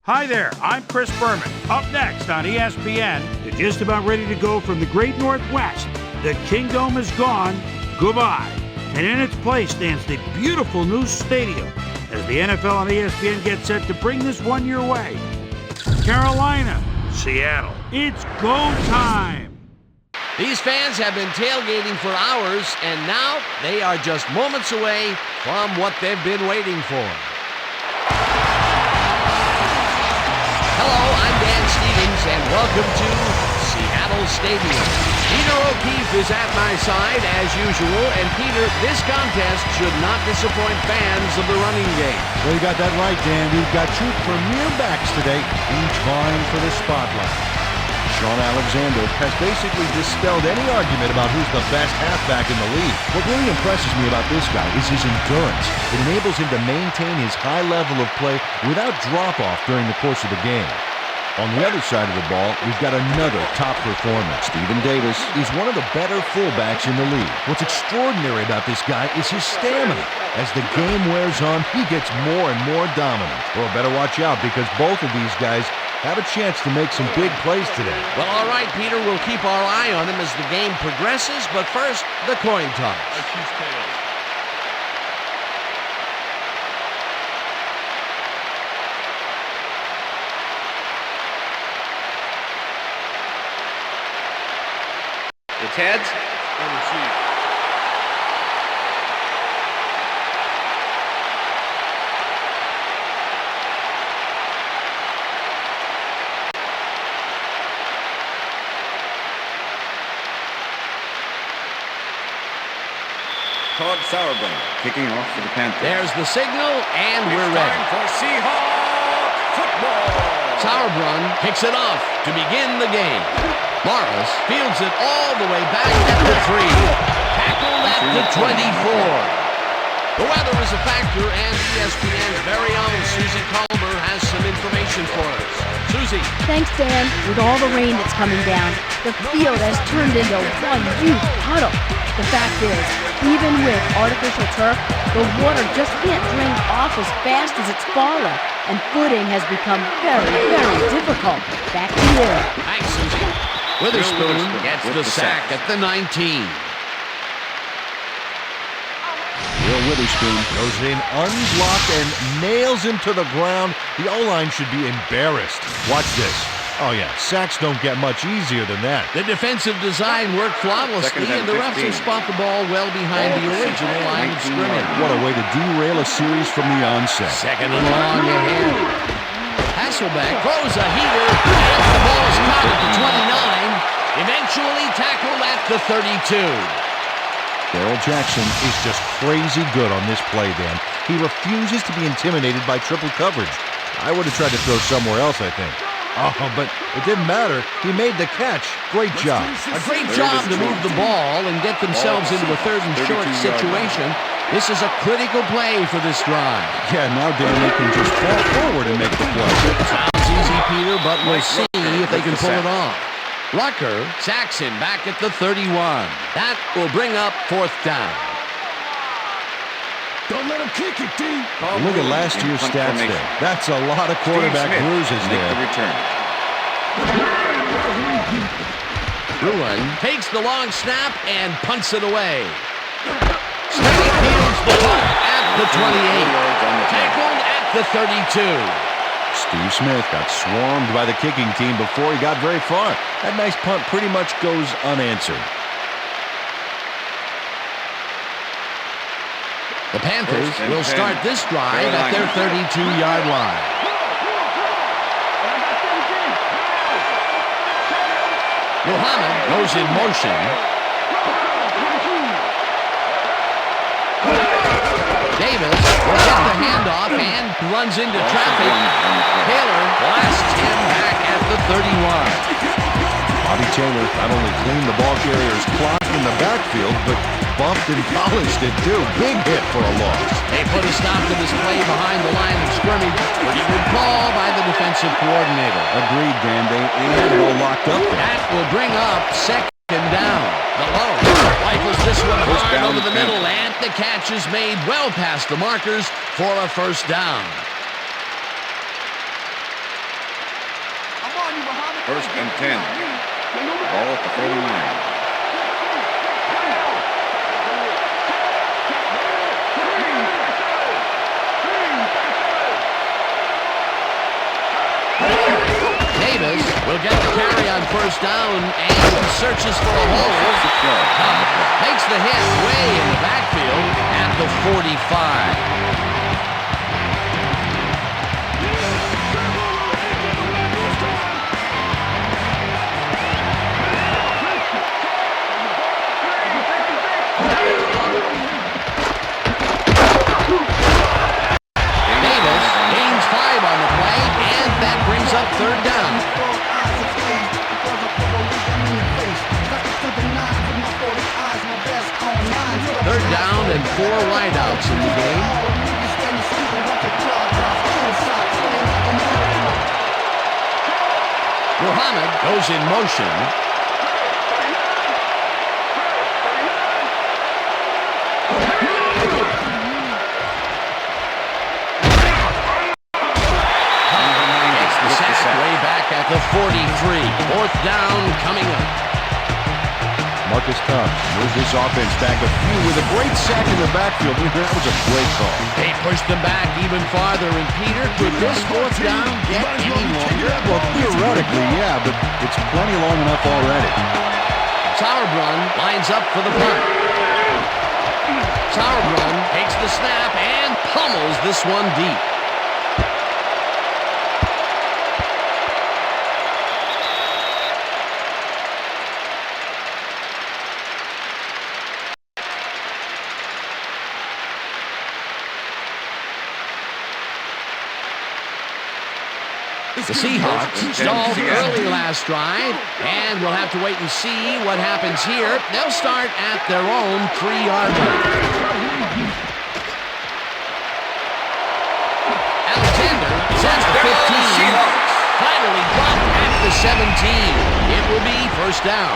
Hi there, I'm Chris Berman. Up next on ESPN, they're just about ready to go from the Great Northwest. The Kingdome is gone. Goodbye. And in its place stands the beautiful new stadium as the NFL and ESPN get set to bring this one your way. Carolina, Seattle, it's go time. These fans have been tailgating for hours, and now they are just moments away from what they've been waiting for. Hello, I'm Dan Stevens, and welcome to Seattle Stadium. Peter O'Keefe is at my side, as usual, and Peter, this contest should not disappoint fans of the running game. Well, you got that right, Dan. We've got two premier backs today, each vying for the spotlight. Sean Alexander has basically dispelled any argument about who's the best halfback in the league. What really impresses me about this guy is his endurance. It enables him to maintain his high level of play without drop-off during the course of the game. On the other side of the ball, we've got another top performer. Stephen Davis is one of the better fullbacks in the league. What's extraordinary about this guy is his stamina. As the game wears on, he gets more and more dominant. Well, better watch out because both of these guys have a chance to make some big plays today. Well, all right, Peter, we'll keep our eye on him as the game progresses, but first, the coin toss. It's heads and receive. Todd Sauerbrunn kicking off for the Panthers. There's the signal, and we're ready. Time for Seahawks football. Sauerbrunn kicks it off to begin the game. Morris fields it all the way back at the 3. Tackled at the 24. The weather is a factor, and ESPN's very own Susie Calmer has some information for us. Susie. Thanks, Dan. With all the rain that's coming down, the field has turned into one huge puddle. The fact is, even with artificial turf, the water just can't drain off as fast as it's falling, and footing has become very, very difficult. Back to you. Thanks, Susie. Witherspoon gets the sack at the 19. Will Witherspoon goes in unblocked and nails him to the ground. The O-line should be embarrassed. Watch this. Oh, yeah, sacks don't get much easier than that. The defensive design worked flawlessly, and the refs will spot the ball well behind the original line of scrimmage. What a way to derail a series from the onset. Second and long ahead. Hasselbeck throws a heater, and the ball is caught at the 29, eventually tackled at the 32. Darrell Jackson is just crazy good on this play, Dan. He refuses to be intimidated by triple coverage. I would have tried to throw somewhere else, I think. Oh, but it didn't matter. He made the catch. Great job. A great job to move the ball and get themselves into a third and short situation. This is a critical play for this drive. Yeah, now Dan, they can just fall forward and make the play. Sounds easy, Peter, but we'll see if they can pull it off. Rucker sacks him back at the 31. That will bring up fourth down. Don't let him kick it, D. Look at last year's stats there. That's a lot of quarterback bruises there. The return. Bruin takes the long snap and punts it away. Smitty fields the punt at the 28. Tackled at the 32. Steve Smith got swarmed by the kicking team before he got very far. That nice punt pretty much goes unanswered. The Panthers will start this drive at their 32-yard line. Muhammad goes in motion. Davis will get the handoff and runs into traffic. Taylor blasts him back at the 31. Bobby Taylor not only cleaned the ball carrier's clock in the backfield, but bumped and polished it too. Big hit for a loss. They put a stop to this play behind the line of scrimmage. Pretty good call by the defensive coordinator. Agreed, Dan. They had it all locked up there. That will bring up second down. The low rifles this one hard over the middle, and the catch is made well past the markers for a first down. First and 10. Ball at the 49. Davis will get the carry on first down and searches for a hole. Makes the hit way in the backfield at the 45. Davis gains 5 on the play, and that brings up third down. Third down and 4 wideouts in the game. Muhammad goes in motion. Way back at the 43. Fourth down coming up. Marcus Cobb moves this offense back a few with a great sack in the backfield. That was a great call. They pushed them back even farther. And Peter, could this fourth down get any longer? Well, theoretically, yeah, but it's plenty long enough already. Sauerbrunn lines up for the punt. Sauerbrunn takes the snap and pummels this one deep. The Seahawks stalled early last drive, and we'll have to wait and see what happens here. They'll start at their own 3-yard line. Alexander is at the 15. Finally dropped at the 17. It will be first down.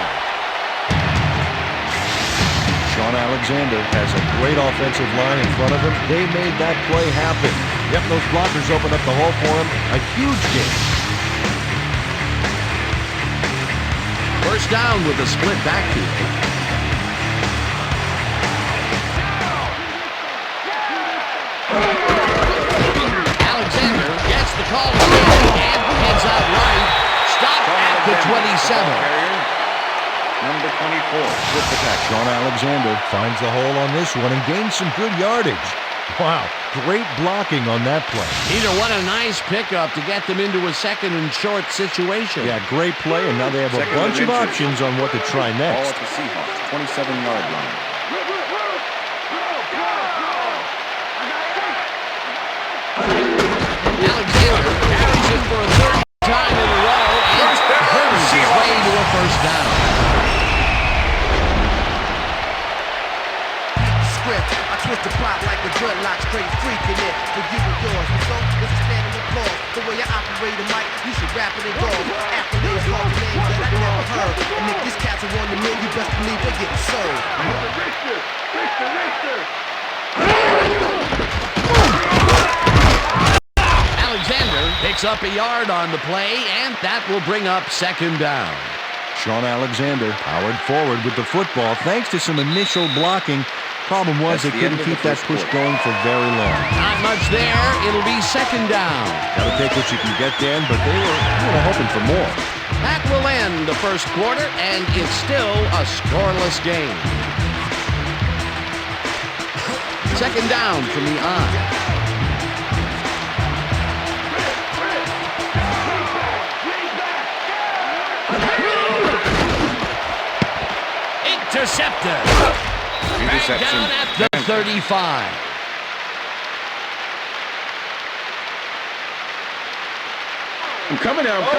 Sean Alexander has a great offensive line in front of him. They made that play happen. Yep, those blockers opened up the hole for him. A huge game. First down with a split backfield. Alexander gets the call and heads out right. Stopped at the 27. Number 24 with the tackle. Sean Alexander finds the hole on this one and gains some good yardage. Wow, great blocking on that play. Peter, what a nice pickup to get them into a second and short situation. Yeah, great play, and now they have a bunch of options on what to try Ball next. at the Seahawks, 27-yard line. Alexander carries it for a third time in a row and hurries his way to a first down. I twist the plot like a dreadlock, straight freaking it. For you and yours, so it's a standing applause. The way I operate a mic, you should rap it and go. Accolades, all the names that I never heard. And if these cats are on the mill, you best believe they get served. Alexander picks up a yard on the play, and that will bring up second down. Sean Alexander powered forward with the football thanks to some initial blocking. Problem was they couldn't keep that push going for very long. Not much there. It'll be second down. Got to take what you can get, Dan, but they were hoping for more. That will end the first quarter, and it's still a scoreless game. Second down from the eye. Intercepted. Back down at the 35. I'm coming out. Mike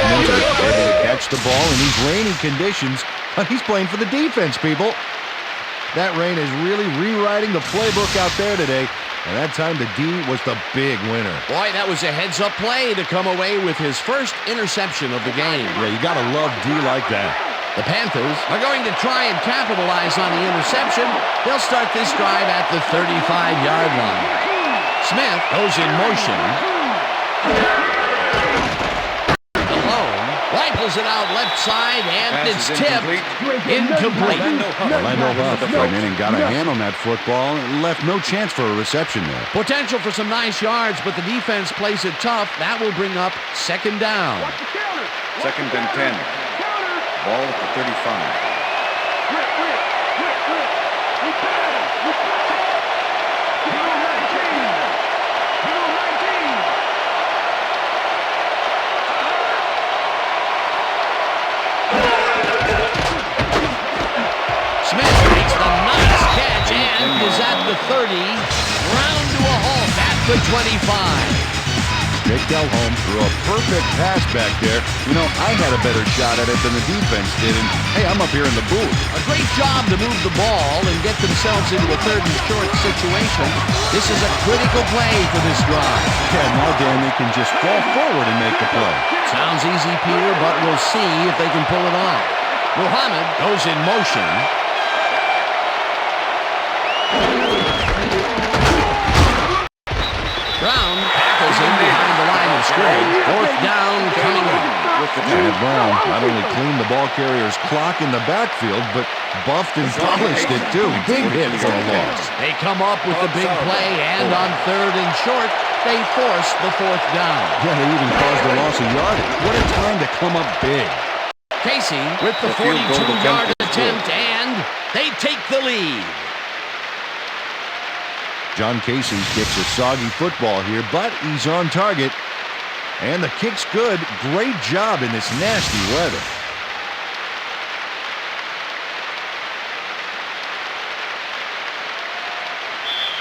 Minter able to catch the ball in these rainy conditions. He's playing for the defense, people. That rain is really rewriting the playbook out there today. And that time the D was the big winner. Boy, that was a heads-up play to come away with his first interception of the game. Yeah, you got to love D like that. The Panthers are going to try and capitalize on the interception. They'll start this drive at the 35-yard line. Smith goes in motion. Alone. Rifles it out left side, and Pass it's is tipped. Incomplete. Orlando Huff went in and got a hand on that football and left no chance for a reception there. Potential for some nice yards, but the defense plays it tough. That will bring up second down. 2nd and 10. Ball at the 35. Smith makes the nice catch and is at the 30. Round to a halt at the 25. Jake Delhomme threw a perfect pass back there. You know, I had a better shot at it than the defense did, and hey, I'm up here in the booth. A great job to move the ball and get themselves into a 3rd and short situation. This is a critical play for this drive. Yeah, now, Dan, they can just fall forward and make the play. Sounds easy, Peter, but we'll see if they can pull it off. Muhammad goes in motion. Brown tackles him behind the line of scrimmage. 4th down coming up. And Brown not only cleaned the ball carrier's clock in the backfield, but buffed and polished it too. Big hit for a loss. They come up with the big play, and on 3rd and short, they force the 4th down. Yeah, they even caused a loss of yardage. What a time to come up big. Casey with the 42-yard attempt, and they take the lead. John Casey kicks a soggy football here, but he's on target. And the kick's good. Great job in this nasty weather.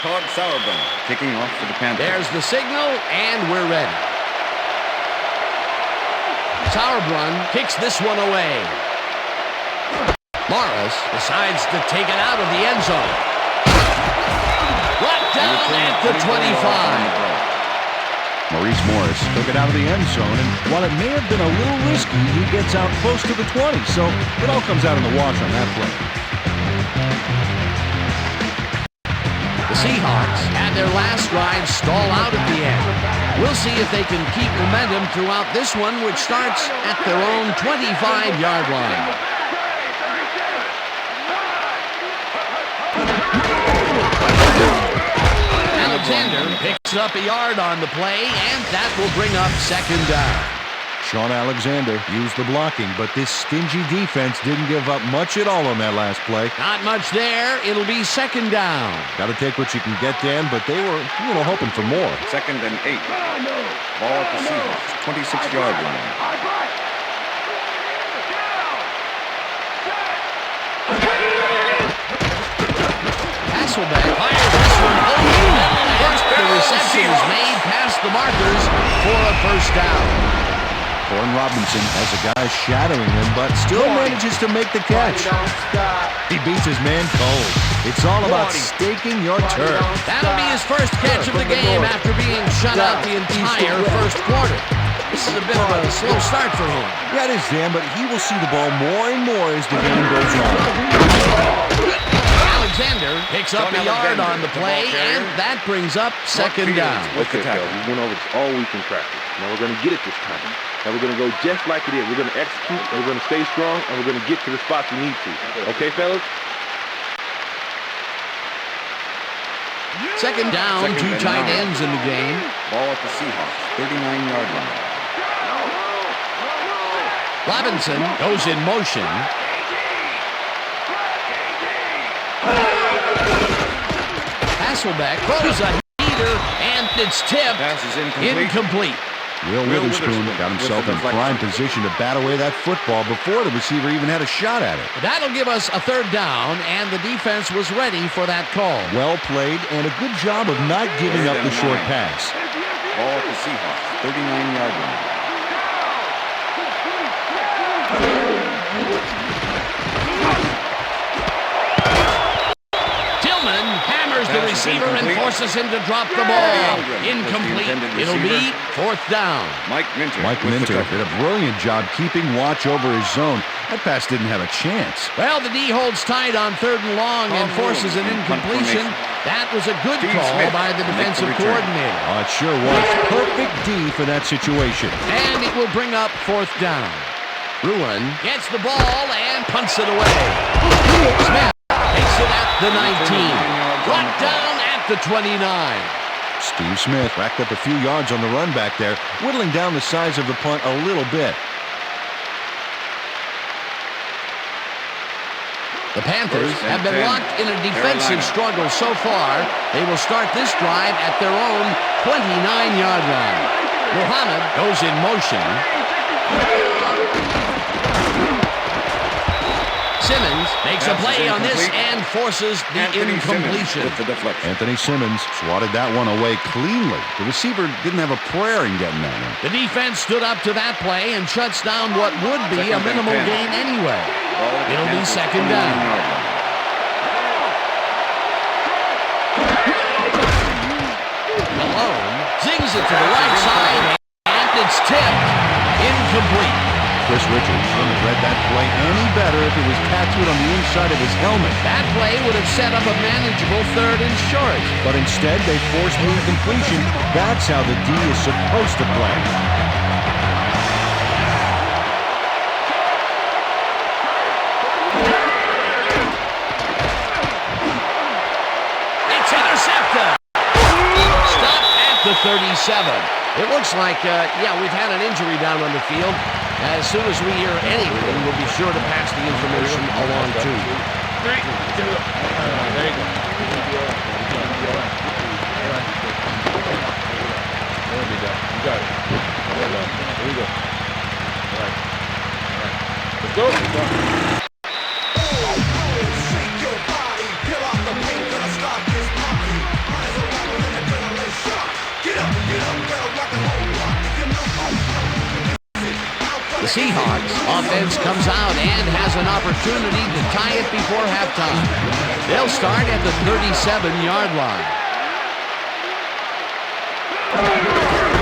Todd Sauerbrunn kicking off for the Panthers. There's the signal, and we're ready. Sauerbrunn kicks this one away. Morris decides to take it out of the end zone. Brought down at the 25. Maurice Morris took it out of the end zone, and while it may have been a little risky, he gets out close to the 20, so it all comes out in the wash on that play. The Seahawks had their last drive stall out at the end. We'll see if they can keep momentum throughout this one, which starts at their own 25-yard line. Alexander picks up a yard on the play, and that will bring up second down. Sean Alexander used the blocking, but this stingy defense didn't give up much at all on that last play. Not much there. It'll be second down. Got to take what you can get, Dan, but they were, hoping for more. 2nd and 8. Ball at the Seahawks, 26-yard line. Hasselbeck fires this one over. First, the reception is made past the markers for a first down. Thorne Robinson has a guy shadowing him, but still manages to make the catch. He beats his man cold. It's all about staking your turf. That'll be his first catch of the game after being shut out the entire first quarter. This is a bit of a slow start for him. Yeah, it is, Dan, but he will see the ball more and more as the game goes on. Alexander picks up a yard on the play, and that brings up second down. Okay, fellas, we went over this all week in practice. Now we're going to get it this time. And we're going to go just like it is. We're going to execute, and we're going to stay strong, and we're going to get to the spots we need to. Okay, fellas? Second down, two tight ends in the game. Ball at the Seahawks, 39-yard line. Robinson goes in motion. Hasselbeck throws a heater, and it's tipped. Pass is incomplete. Will Witherspoon got himself in prime position to bat away that football before the receiver even had a shot at it. That'll give us a third down, and the defense was ready for that call. Well played, and a good job of not giving up the short pass. Ball at the Seahawks, 39-yard line. The receiver and forces him to drop the ball. Incomplete. It'll be fourth down. Mike Minter did a brilliant job keeping watch over his zone. That pass didn't have a chance. Well, the D holds tight on 3rd and long and forces an incompletion. That was a good call by the defensive coordinator. Oh, it sure was. Perfect D for that situation. And it will bring up 4th down. Bruin gets the ball and punts it away. Smith takes it at the 19. Brought down at the 29. Steve Smith racked up a few yards on the run back there, whittling down the size of the punt a little bit. The Panthers have been locked in a defensive struggle so far. They will start this drive at their own 29-yard line. Muhammad goes in motion. Simmons makes a play on this and forces the incompletion. Anthony Simmons swatted that one away cleanly. The receiver didn't have a prayer in getting that one. The defense stood up to that play and shuts down what would be a minimal gain anyway. It'll be 2nd down. Malone zings it to the right side, and it's tipped. Incomplete. Chris Richards wouldn't have read that play any better if it was tattooed on the inside of his helmet. That play would have set up a manageable 3rd and short. But instead, they forced the incompletion. That's how the D is supposed to play. The 37. It looks like, we've had an injury down on the field. As soon as we hear anything, we'll be sure to pass the information along to you. 3, 2, there you go. You got it. Well done. Here we go. All right. Let's go. Let's go. The Seahawks offense comes out and has an opportunity to tie it before halftime. They'll start at the 37-yard line.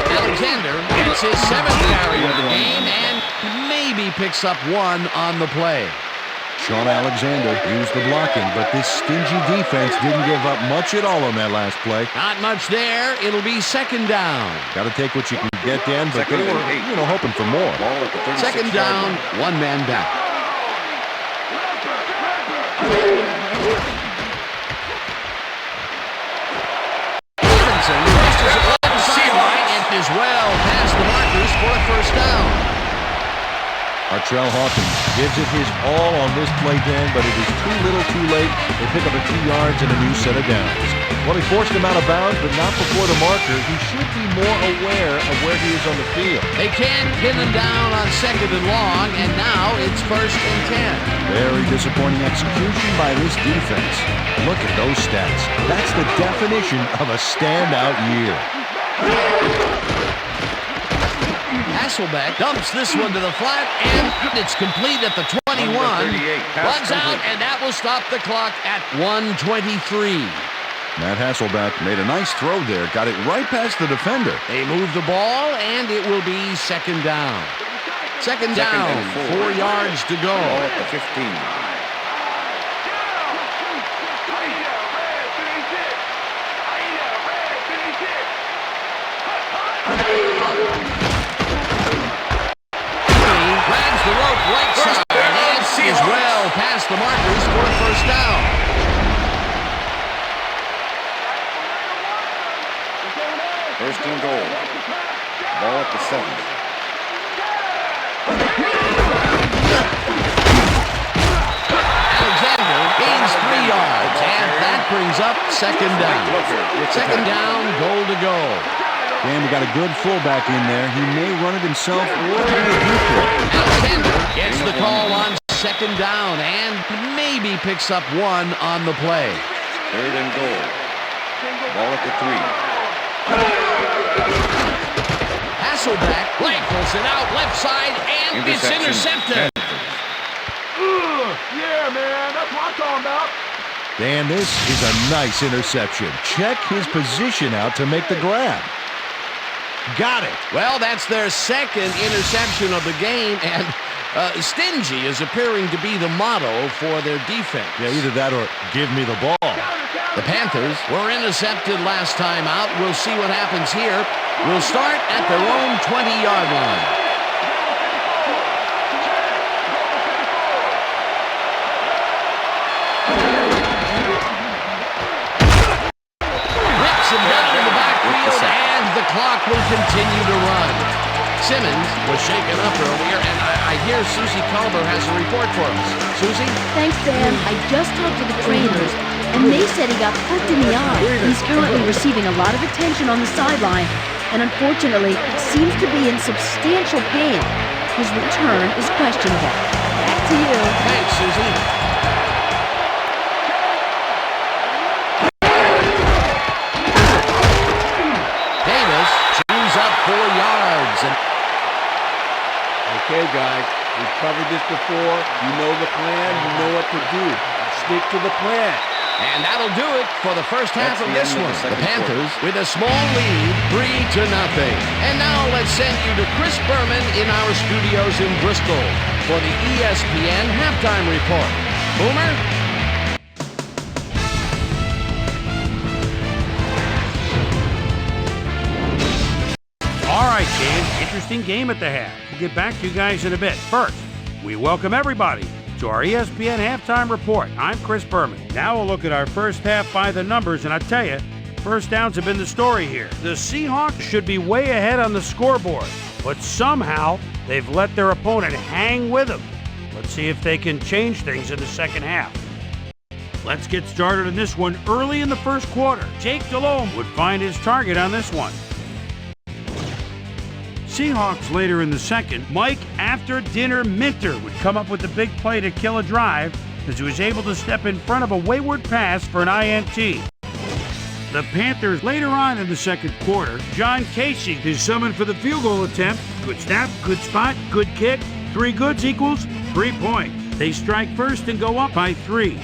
Alexander gets his 7th carry of the game and maybe picks up 1 on the play. Sean Alexander used the blocking, but this stingy defense didn't give up much at all on that last play. Not much there. It'll be 2nd down. Got to take what you can get, Dan, but they were, hoping for more. 2nd down, 1 man back. Stevenson rushes it left sideline and is well past the markers for a 1st down. Artrell Hawkins gives it his all on this play, Dan, but it is too little too late. They pick up a few yards and a new set of downs. Well, he forced him out of bounds, but not before the marker. He should be more aware of where he is on the field. They can't pin him down on 2nd and long, and now it's 1st and 10. Very disappointing execution by this defense. Look at those stats. That's the definition of a standout year. Hasselbeck dumps this one to the flat, and it's complete at the 21. Runs out, and that will stop the clock at 1:23. Matt Hasselbeck made a nice throw there. Got it right past the defender. They move the ball, and it will be 2nd down. 2nd down, 4 yards to go. Ball at the 15. Grabs the rope right side and is well past the markers for a 1st down. First and goal. Ball at the 7. Alexander gains 3 yards, and that brings up 2nd down. 2nd down, goal to go. Dan, we got a good fullback in there. He may run it himself or be a deep threat. Alexander gets the call on 2nd down and maybe picks up 1 on the play. 3rd and goal. Ball at the 3. Hasselbeck rifles it out left side, and it's intercepted. Yeah, man, that's what I'm talking about. Dan, this is a nice interception. Check his position out to make the grab. Got it. Well, that's their 2nd interception of the game, and Stingy is appearing to be the motto for their defense. Yeah, either that or give me the ball. The Panthers were intercepted last time out. We'll see what happens here. We'll start at their own 20-yard line. Rips him down in the backfield, and the clock will continue to run. Simmons was shaken up earlier, and I hear Susie Calber has a report for us. Susie? Thanks, Dan. I just talked to the trainers, and they said he got hooked in the eye. He's currently receiving a lot of attention on the sideline, and unfortunately, seems to be in substantial pain. His return is questionable. Back to you. Thanks, Susie. Davis chews up 4 yards. Okay, guys, we've covered this before. You know the plan. You know what to do. Stick to the plan. And that'll do it for the first half That's of the this end of one. the The second Panthers with a small lead, 3-0. And now let's send you to Chris Berman in our studios in Bristol for the ESPN halftime report. Boomer? All right, Dan, interesting game at the half. We'll get back to you guys in a bit. First, we welcome everybody to our ESPN halftime report. I'm Chris Berman. Now we'll look at our first half by the numbers, and I tell you, first downs have been the story here. The Seahawks should be way ahead on the scoreboard, but somehow they've let their opponent hang with them. Let's see if they can change things in the second half. Let's get started on this one early in the first quarter. Jake Delhomme would find his target on this one. Seahawks later in the second, Mike After Dinner Minter would come up with the big play to kill a drive as he was able to step in front of a wayward pass for an INT. The Panthers later on in the second quarter, John Casey is summoned for the field goal attempt. Good snap, good spot, good kick. 3 goods equals 3 points. They strike first and go up by 3.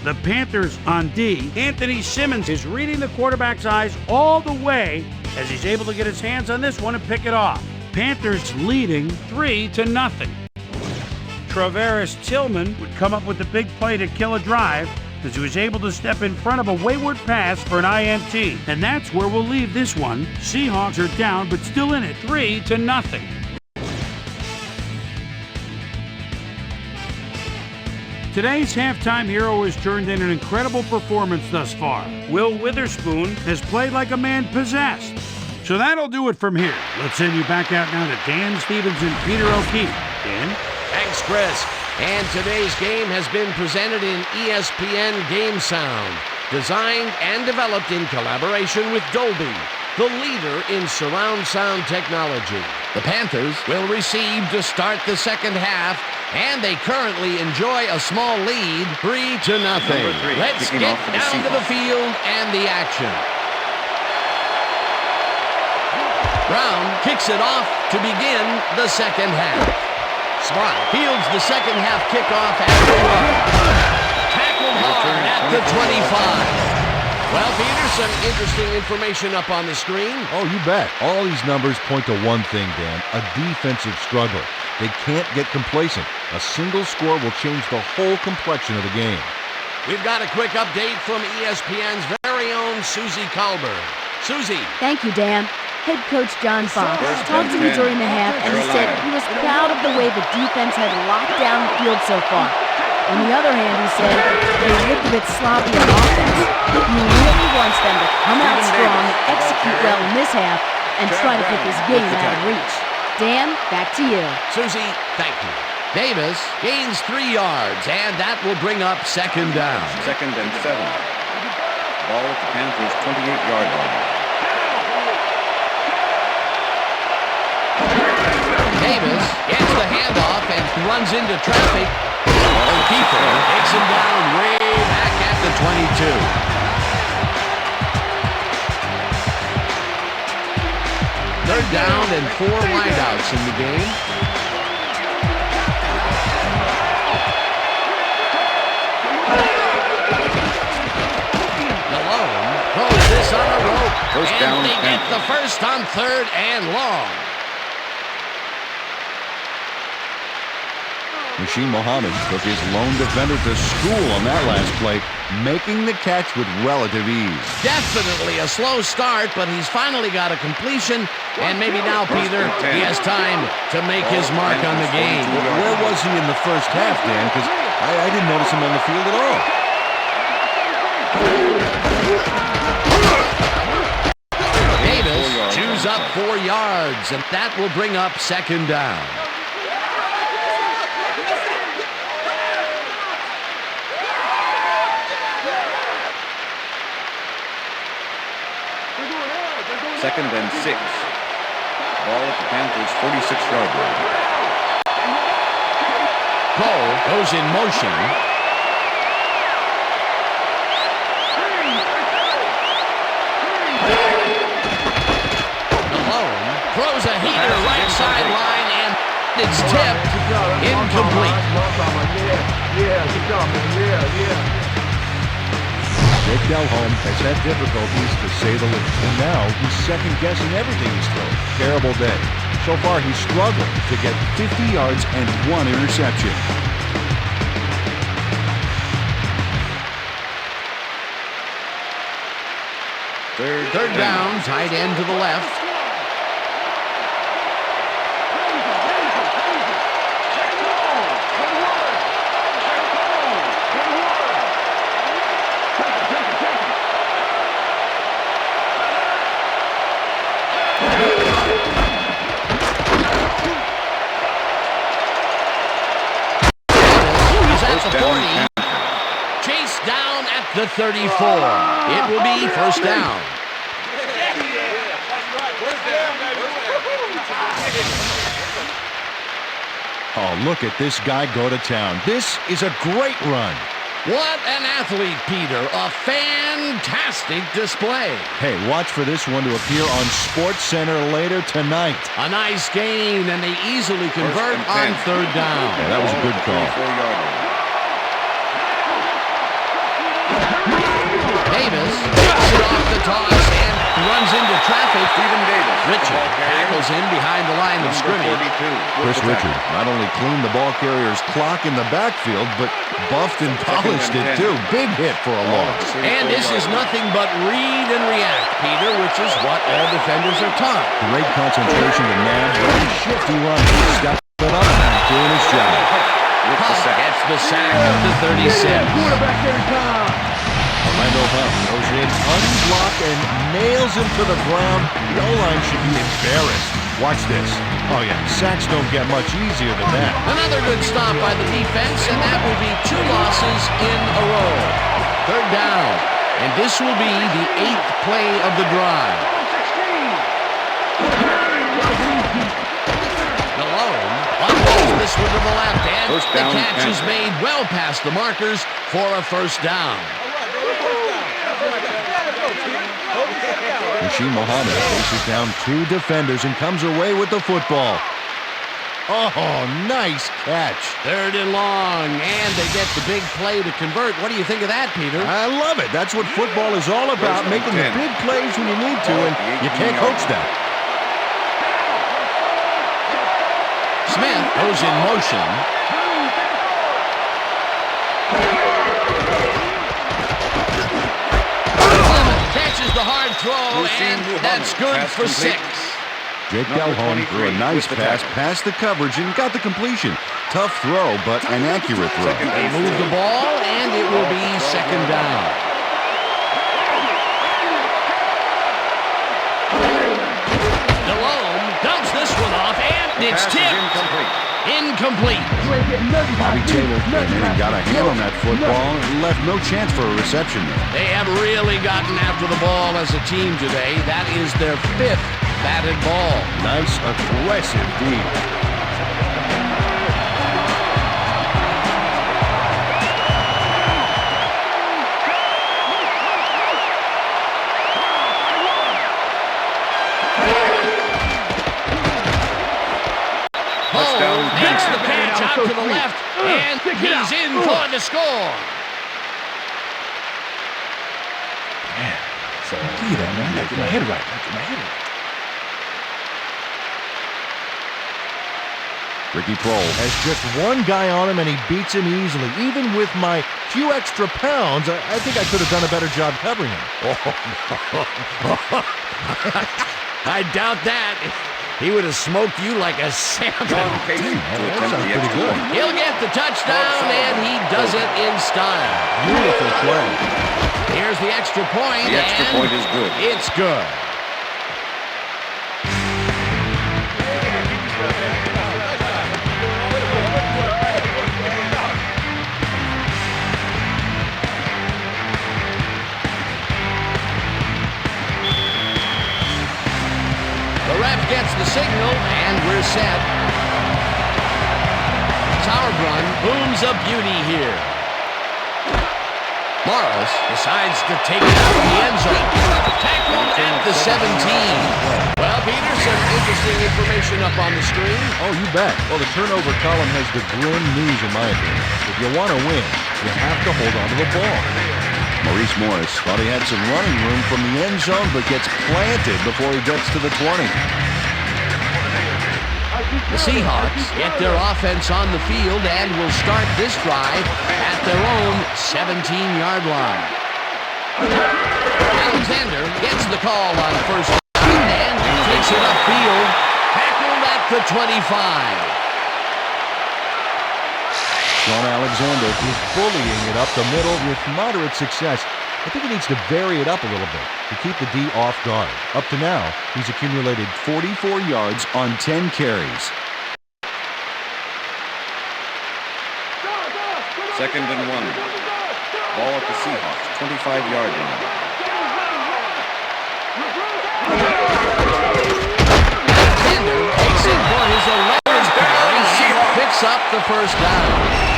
The Panthers on D, Anthony Simmons is reading the quarterback's eyes all the way as he's able to get his hands on this one and pick it off. Panthers leading 3-0. Travaris Tillman would come up with the big play to kill a drive as he was able to step in front of a wayward pass for an INT. And that's where we'll leave this one. Seahawks are down but still in it, 3-0. Today's halftime hero has turned in an incredible performance thus far. Will Witherspoon has played like a man possessed. So that'll do it from here. Let's send you back out now to Dan Stevens and Peter O'Keefe. Dan? Thanks, Chris. And today's game has been presented in ESPN Game Sound, designed and developed in collaboration with Dolby, the leader in surround sound technology. The Panthers will receive to start the second half, and they currently enjoy a small lead, 3-0. Let's get down to the field and the action. Brown kicks it off to begin the second half. Smart fields the second half kickoff at the 1. Tackled hard at the 25. Well, Peter, some interesting information up on the screen. Oh, you bet. All these numbers point to one thing, Dan, a defensive struggle. They can't get complacent. A single score will change the whole complexion of the game. We've got a quick update from ESPN's very own Susie Calber. Susie. Thank you, Dan. Head coach John Fox talked to me during the half, and he said he was proud of the way the defense had locked down the field so far. On the other hand, he said they looked a bit sloppy on offense. He really wants them to come out strong and execute well in this half and try to put this game out of reach. Dan, back to you. Susie, thank you. Davis gains 3 yards, and that will bring up second down. 2nd and 7. Ball at the Panthers' 28-yard line. Davis gets the handoff and runs into traffic. O'Keefe takes him down way back at the 22. Third down and 4 wideouts in the game. Malone throws this on a rope. First down, and they get Panthers. the first on 3rd and long. Rasheed Muhammad took his lone defender to school on that last play, making the catch with relative ease. Definitely a slow start, but he's finally got a completion, and maybe now, Peter, he has time to make his mark on the game. Where was he in the first half, Dan? Because I didn't notice him on the field at all. Davis chews up 4 yards, and that will bring up second down. Second and 6. Ball at the Panthers' 46-yard line. Cole goes in motion. Malone throws a heater right sideline, and it's tipped incomplete. Jake Delhomme has had difficulties, to say the least, and now he's second-guessing everything he's thrown. Terrible day. So far, he's struggled to get 50 yards and 1 interception. Third down, tight end to the left. Chase down at the 34. It will be first down. Oh, look at this guy go to town. This is a great run. What an athlete, Peter. A fantastic display. Hey, watch for this one to appear on SportsCenter later tonight. A nice gain, and they easily convert on third down. Yeah, that was a good call. Davis gets it off the toss and runs into traffic. Richard tackles him behind the line of scrimmage. Chris Richard not only cleaned the ball carrier's clock in the backfield, but buffed and polished it too. Big hit for a loss. And this is nothing but read and react, Peter, which is what all defenders are taught. Great concentration to nab very shifty run. Step it up, doing his job. Huff gets the sack at the 36. Orlando Huff goes in unblocked and nails him to the ground. The O-line should be embarrassed. Watch this. Oh, yeah, sacks don't get much easier than that. Another good stop by the defense, and that will be 2 losses in a row. Third down, and this will be the 8th play of the drive. Malone unrolls this one to the left, and the catch is made well past the markers for a first down. Rasheed Muhammad faces down 2 defenders and comes away with the football. Oh, nice catch. Third and long, and they get the big play to convert. What do you think of that, Peter? I love it. That's what football is all about, making the big plays when you need to, and you can't coach that. Smith goes in motion. Catches the hard throw, and that's good for 6. Jake Delhomme threw a nice pass past the coverage and got the completion. Tough throw, but an accurate throw. They move the ball, and it will be second down. Delhomme dumps this one off, and it's tipped. Incomplete. Bobby Taylor got a hand on that football and left no chance for a reception there. They have really gotten after the ball as a team today. That is their 5th batted ball. Nice, aggressive deed. Makes the catch out to the left, and he's in for the score. Man, so look at that, man. I gotta get my head right. Ricky Prohl has just one guy on him, and he beats him easily. Even with my few extra pounds, I think I could have done a better job covering him. I doubt that. He would have smoked you like a salmon. That sounds pretty good. He'll get the touchdown, and he does it in style. Beautiful play. Here's the extra point. The extra point is good. It's good. The ref gets the signal, and we're set. Sauerbrunn booms a beauty here. Morris decides to take it out of the end zone. Tackled at the 17. Well, Peter, some interesting information up on the screen. Oh, you bet. Well, the turnover column has the grim news, in my opinion. If you want to win, you have to hold on to the ball. Maurice Morris thought he had some running room from the end zone, but gets planted before he gets to the 20. The Seahawks get their offense on the field and will start this drive at their own 17-yard line. Alexander gets the call on first down and takes it upfield, tackled at the 25. Sean Alexander is bullying it up the middle with moderate success. I think he needs to vary it up a little bit to keep the D off guard. Up to now, he's accumulated 44 yards on 10 carries. Second and 1. Ball at the Seahawks, 25-yard line. Alexander takes it for his 11th carry and picks up the first down.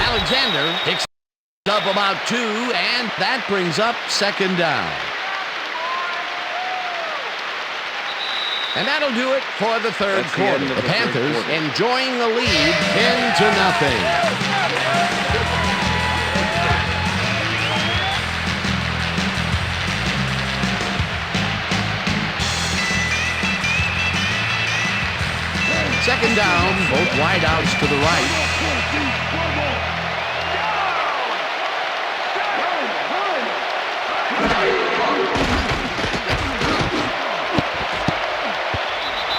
Alexander picks up about 2, and that brings up second down. And that'll do it for the third quarter. The Panthers enjoying the lead 10-0. Second down, both wideouts to the right.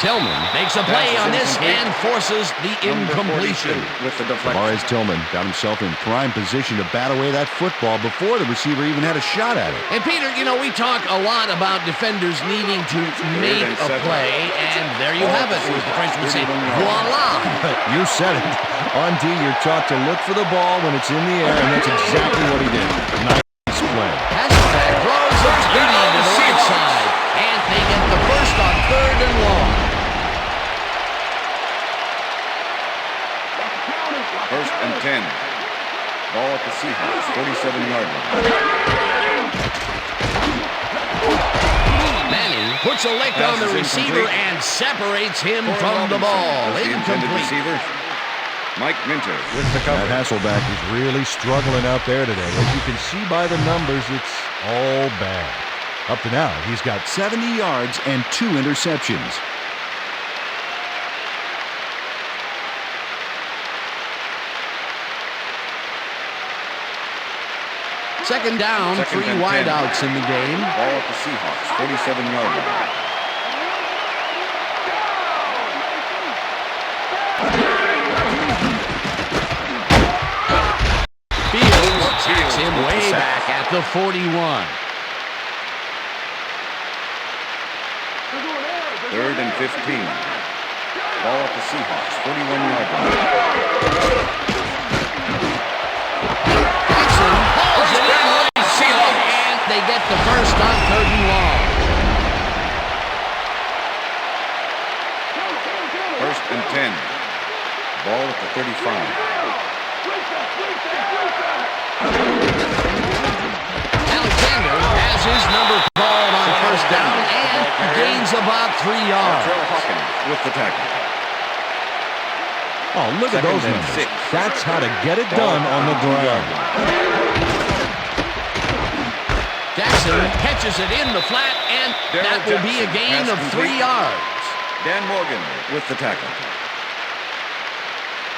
Tillman makes a play on this and forces the incompletion. With the deflection. Maurice Tillman got himself in prime position to bat away that football before the receiver even had a shot at it. And Peter, you know, we talk a lot about defenders needing to make a play, and there you have it. As the French would say, voila. You said it. On D, you're taught to look for the ball when it's in the air, and that's exactly what he did. Nice play. Hasselbeck throws a beauty to the right side, and they get the first on 3rd and long. First and 10. Ball at the Seahawks, 47-yard line. Manning puts a lick on the receiver and separates him from the ball. Incomplete. Receiver, Mike Minter with the cover. That Hasselbeck is really struggling out there today. As you can see by the numbers, it's all bad. Up to now, he's got 70 yards and 2 interceptions. Second down, 3 wideouts in the game. Ball at the Seahawks, 47-yard line. Fields tacks him way back at the 41. 3rd and 15. Ball at the Seahawks, 41-yard line. They get the first on 3rd and long. First and 10. Ball at the 35. Alexander has He gains about 3 yards. With the tackle. Oh, look at those numbers. That's how to get it done on the ground. Jackson catches it in the flat, and that will be a gain of 3 yards. Dan Morgan with the tackle.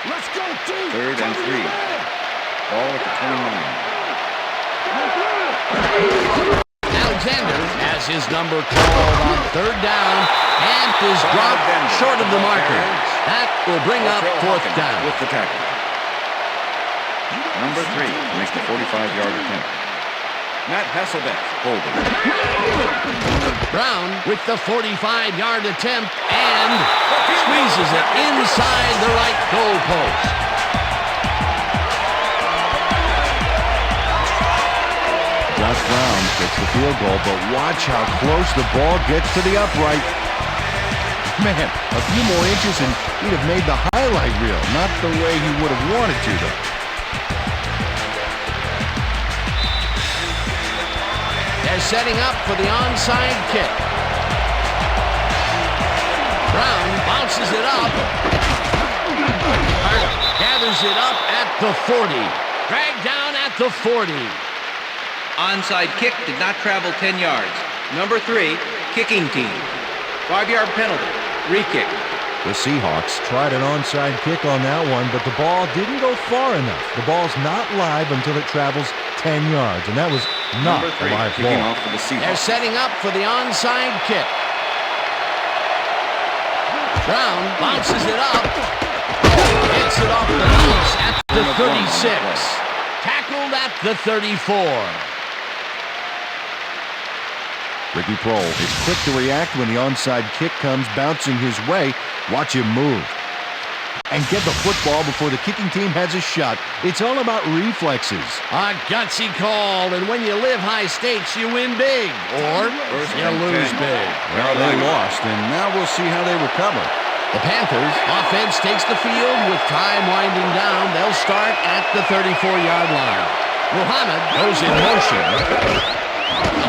Let's go, team. 3rd and 3. Ball at the 29. Alexander has his number called on 3rd down and is dropped short of the marker. That will bring up 4th down. With the tackle. Number 3 makes the 45-yard attempt. Matt Hasselbeck holding. Brown with the 45-yard attempt and squeezes it inside the right goal post. Josh Brown gets the field goal, but watch how close the ball gets to the upright. Man, a few more inches and he'd have made the highlight reel. Not the way he would have wanted to, though. They're setting up for the onside kick. Brown bounces it up. Carter gathers it up at the 40. Dragged down at the 40. Onside kick did not travel 10 yards. Number 3, kicking team. 5-yard penalty. Re-kick. The Seahawks tried an onside kick on that one, but the ball didn't go far enough. The ball's not live until it travels 10 yards, and that was not a live ball. Off for the Seahawks. They're setting up for the onside kick. Brown bounces it up. Gets it off the bounce at the 36. Tackled at the 34. Ricky Prohl is quick to react when the onside kick comes bouncing his way. Watch him move. And get the football before the kicking team has a shot. It's all about reflexes. A gutsy call, and when you live high stakes, you win big. Or you lose big. Well, they lost, and now we'll see how they recover. The Panthers offense takes the field with time winding down. They'll start at the 34-yard line. Muhammad goes in motion.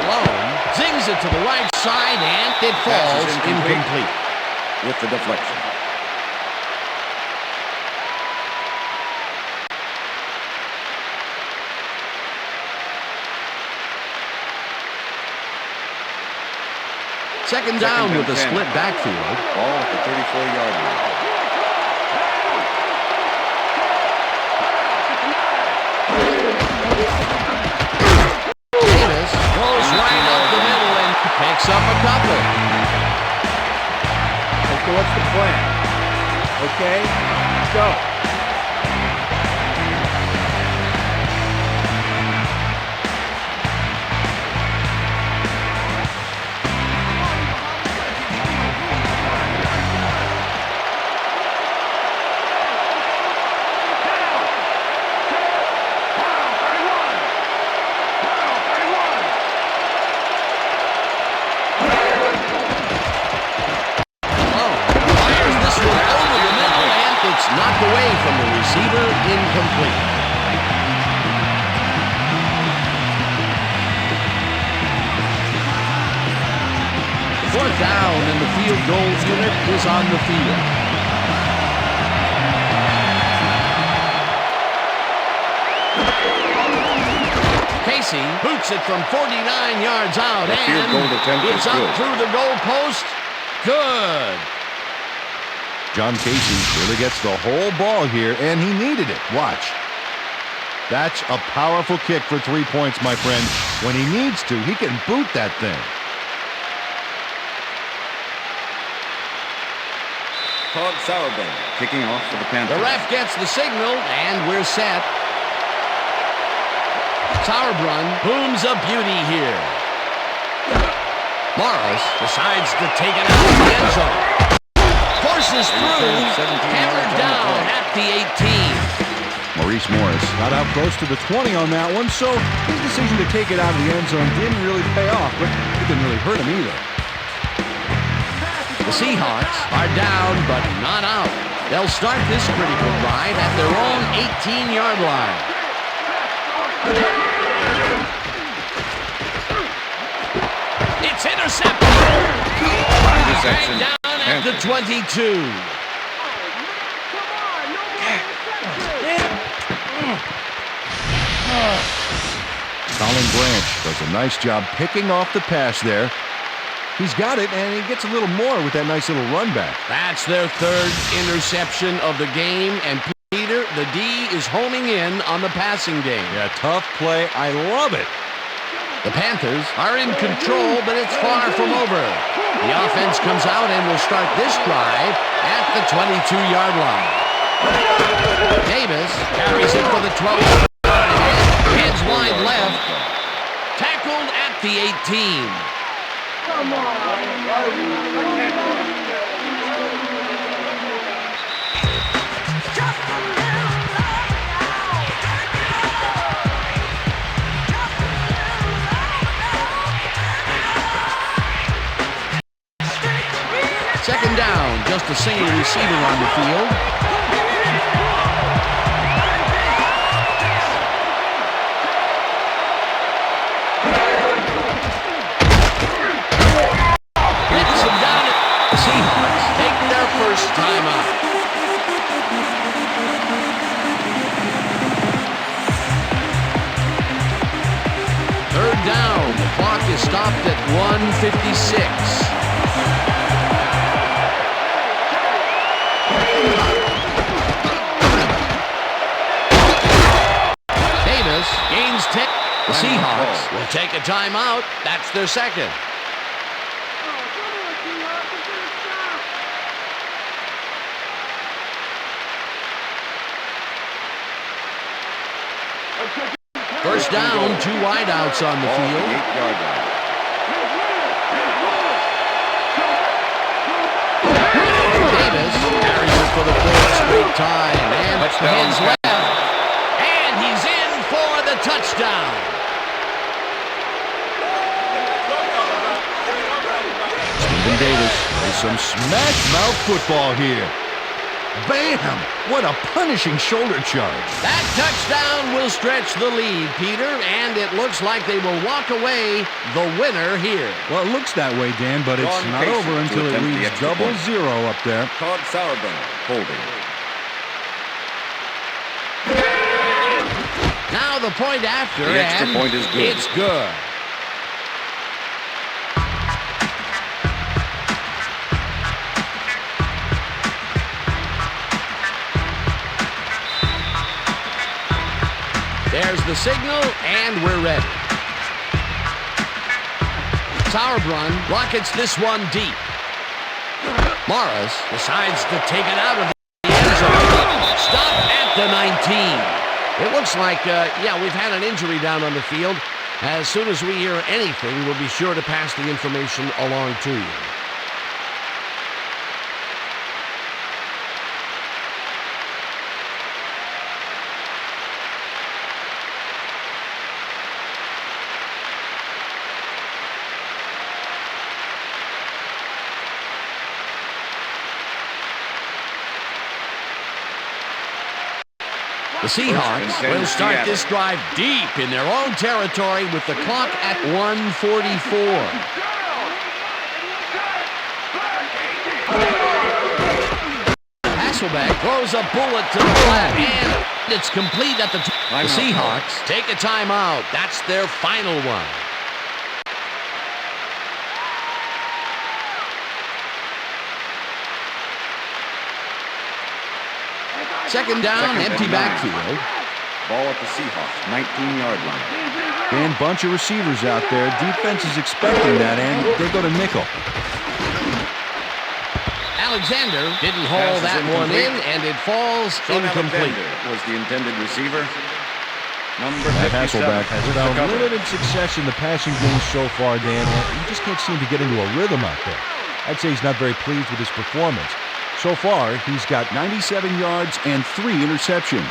Alone. Zings it to the right side, and it falls incomplete. With the deflection. Second down with a split backfield. Ball at the 34-yard line. Davis goes right up the middle and picks up a couple. Okay, what's the plan? Okay, go. Knocked away from the receiver, incomplete. Fourth down, and the field goal unit is on the field. Casey boots it from 49 yards out, and it's up through the goal post. Good. John Casey really gets the whole ball here, and he needed it. Watch. That's a powerful kick for 3 points, my friend. When he needs to, he can boot that thing. Todd Sauerbrunn kicking off for the Panthers. The ref gets the signal, and we're set. Sauerbrunn booms a beauty here. Morris decides to take it out of the end zone. Forces through, hammered down at the 18. Maurice Morris got out close to the 20 on that one, so his decision to take it out of the end zone didn't really pay off, but it didn't really hurt him either. The Seahawks are down, but not out. They'll start this critical drive at their own 18-yard line. It's intercepted. interception. Down at the 22. Colin Branch does a nice job picking off the pass there. He's got it, and he gets a little more with that nice little run back. That's their third interception of the game, and Peter, the D is homing in on the passing game. Yeah, tough play. I love it. The Panthers are in control, but it's far from over. The offense comes out and will start this drive at the 22-yard line. Davis carries it for the 12-yard line. Heads wide left. Tackled at the 18. Come on. Second down, just a single receiver on the field. Blitz him down. The Seahawks take their first time out. Third down, the clock is stopped at 1:56. Davis gains 10. The Seahawks will take a timeout. That's their second. First down, 2 wideouts on the field. 8-yard line. Davis carries it for the fourth straight time, and hands left, and he's in for the touchdown. Stephen Davis plays some smash-mouth football here. Bam! What a punishing shoulder charge. That touchdown will stretch the lead, Peter, and it looks like they will walk away the winner here. Well, it looks that way, Dan, but it's John not Casey over to until it attempt the reads extra point. 0-0 up there. Todd Sauerbrunn holding. Now the point after, The extra and point is good. It's good. There's the signal, and we're ready. Sauerbrunn rockets this one deep. Morris decides to take it out of the end zone. Stop at the 19. It looks like, we've had an injury down on the field. As soon as we hear anything, we'll be sure to pass the information along to you. The Seahawks will start this drive deep in their own territory with the clock at 1:44. Hasselbeck throws a bullet to the flat, and it's complete at the The Seahawks take a timeout. That's their final one. Second down, empty backfield. Ball at the Seahawks, 19-yard line. And bunch of receivers out there. Defense is expecting that, and they go to nickel. Alexander didn't haul that one in, and it falls Sean incomplete. Alexander was the intended receiver. Number Matt 57 Hasselbeck has has the found cover. limited success in the passing game so far, Dan. He just can't seem to get into a rhythm out there. I'd say he's not very pleased with his performance. So far, he's got 97 yards and 3 interceptions.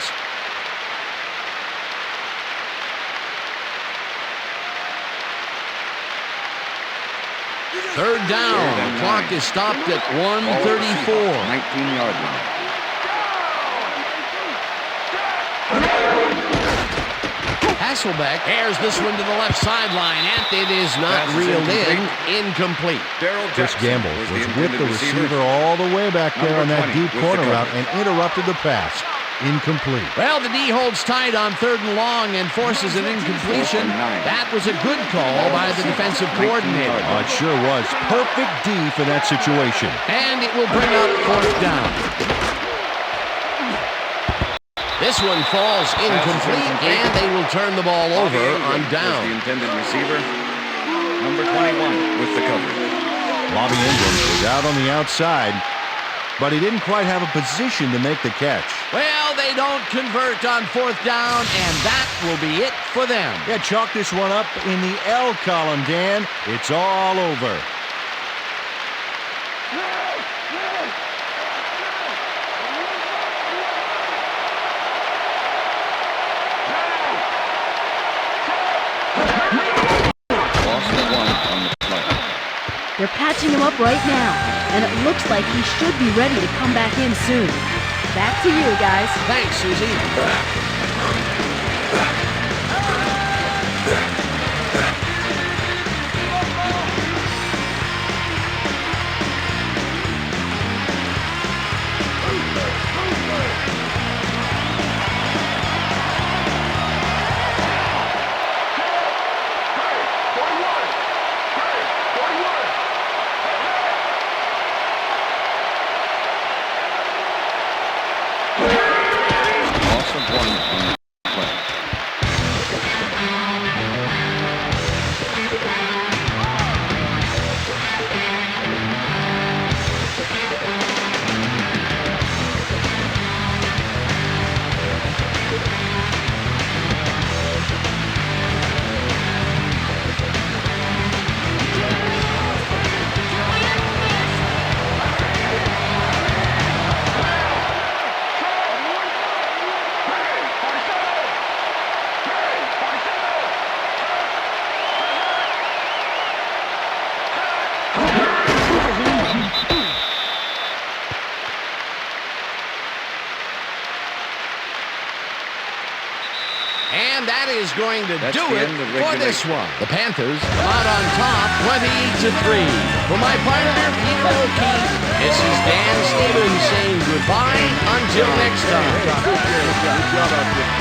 Third down. The clock is stopped at 1:34. 19-yard line. Hasselbeck airs this one to the left sideline, and it is not reeled in. Incomplete. Chris Gamble was with the receiver all the way back there on that deep corner route and interrupted the pass. Incomplete. Well, the D holds tight on 3rd and long and forces an incompletion. That was a good call by the defensive coordinator. Oh, it sure was. Perfect D for that situation. And it will bring up 4th down. This one falls incomplete, and they will turn the ball over on down. The intended receiver, number 21, with the coverage. Bobby Ingram was out on the outside, but he didn't quite have a position to make the catch. Well, they don't convert on 4th down, and that will be it for them. Yeah, chalk this one up in the L column, Dan. It's all over. They're patching him up right now, and it looks like he should be ready to come back in soon. Back to you, guys. Thanks, Susie. And that is going to do it for this one. The Panthers come out on top, 28-3. For my partner, Peter O'Keefe, this is Dan Stevens saying goodbye until next time. Good job out there.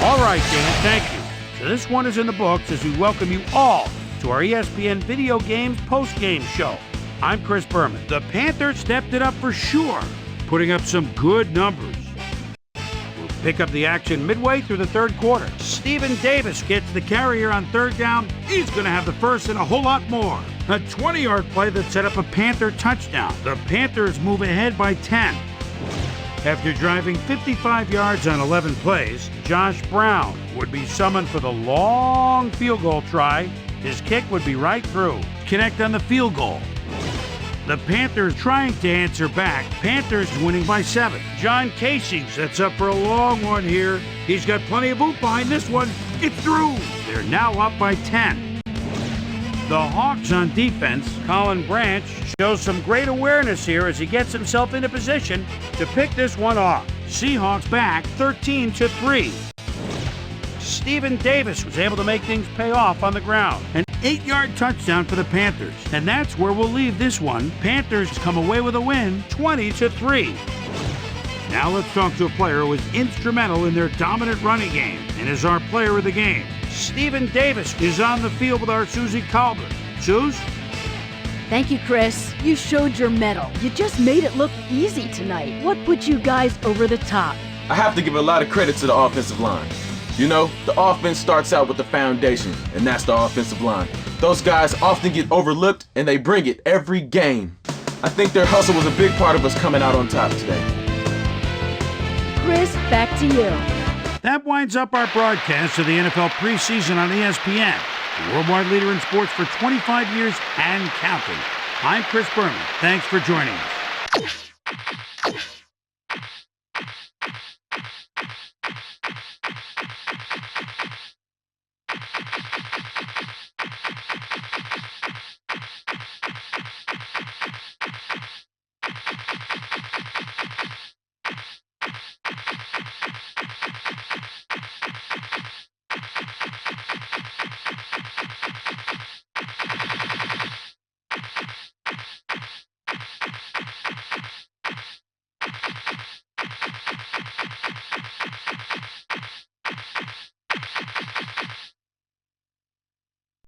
All right, Dan, thank you. So this one is in the books as we welcome you all to our ESPN Video Games post-game show. I'm Chris Berman. The Panthers stepped it up for sure, putting up some good numbers. We'll pick up the action midway through the 3rd quarter. Stephen Davis gets the carrier on 3rd down. He's going to have the first and a whole lot more. A 20-yard play that set up a Panther touchdown. The Panthers move ahead by 10. After driving 55 yards on 11 plays, Josh Brown would be summoned for the long field goal try. His kick would be right through. Connect on the field goal. The Panthers trying to answer back. Panthers winning by 7. John Casey sets up for a long one here. He's got plenty of oomph behind this one. It's through. They're now up by 10. The Hawks on defense, Colin Branch shows some great awareness here as he gets himself into position to pick this one off. Seahawks back 13-3. Stephen Davis was able to make things pay off on the ground. An 8-yard touchdown for the Panthers. And that's where we'll leave this one. Panthers come away with a win, 20-3. Now let's talk to a player who was instrumental in their dominant running game and is our player of the game. Stephen Davis is on the field with our Susie Calder. Suze? Thank you, Chris. You showed your mettle. You just made it look easy tonight. What put you guys over the top? I have to give a lot of credit to the offensive line. You know, the offense starts out with the foundation, and that's the offensive line. Those guys often get overlooked, and they bring it every game. I think their hustle was a big part of us coming out on top today. Chris, back to you. That winds up our broadcast of the NFL preseason on ESPN, the worldwide leader in sports for 25 years and counting. I'm Chris Berman. Thanks for joining us.